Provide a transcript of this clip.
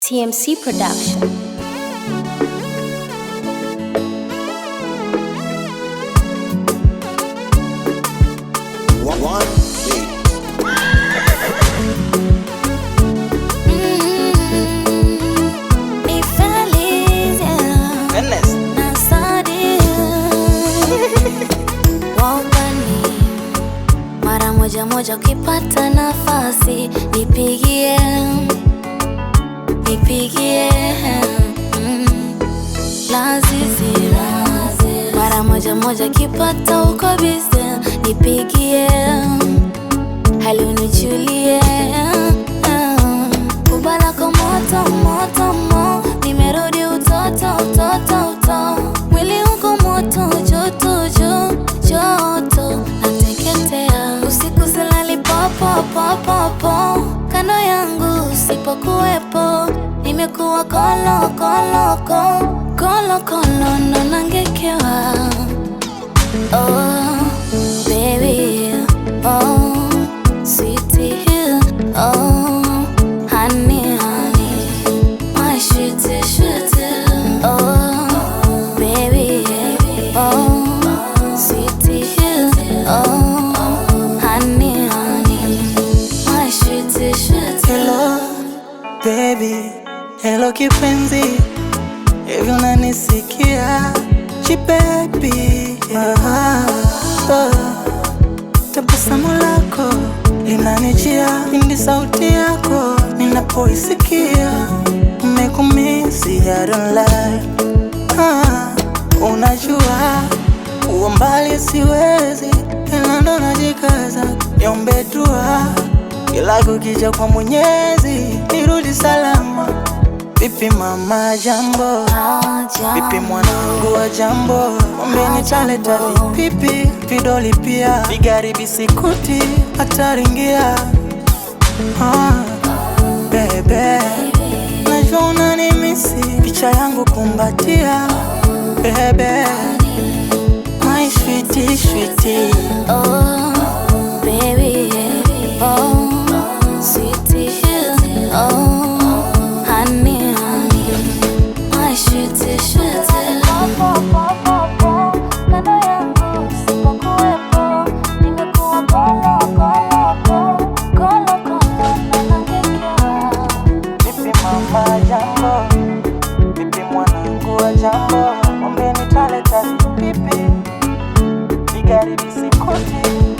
TMC Production. Mara moja ukipata nafasi nipigie Lazizi. Mara moja kipata uko busy nipigie, hali unijulie. Kubalako moto nimerudi utoto, mwili uko moto, joto nateketea, usiku silali popo, kando yangu usipokuwepo nimekuwa kolo ndo nangekewa. Oh baby, oh sweetie, oh honey, my sweetie. Oh baby, oh sweetie, oh honey, my sweetie. Hello baby, hello kipenzi, hivi unanisikia? Chipepi, tabasamu lako linanijia, pindi sauti yako ninapoisikia. Nimekumisi, I don't lie. Unajua kuwa mbali siwezi, ila ndo najikaza niombe dua, ila kukija kwa Mwenyezi nirudi salama. Vipi mama jambo, vipi mwanangu wa jambo, mwambie nitaleta vipipi, vidoli pia, vigari bisikuti, hataringia. Bebe, najua unanimisi, picha yangu kumbatia. Bebe, my sweetie. Oh baby, oh sweetie, oh honey, my sweetie. Kando yangu usipokuwepo nimekuwa kolo nangekewa. Vipi mama jambo, vipi mwanangu wa jambo, mwambie nitaleta vipipi, vigari bisikuti.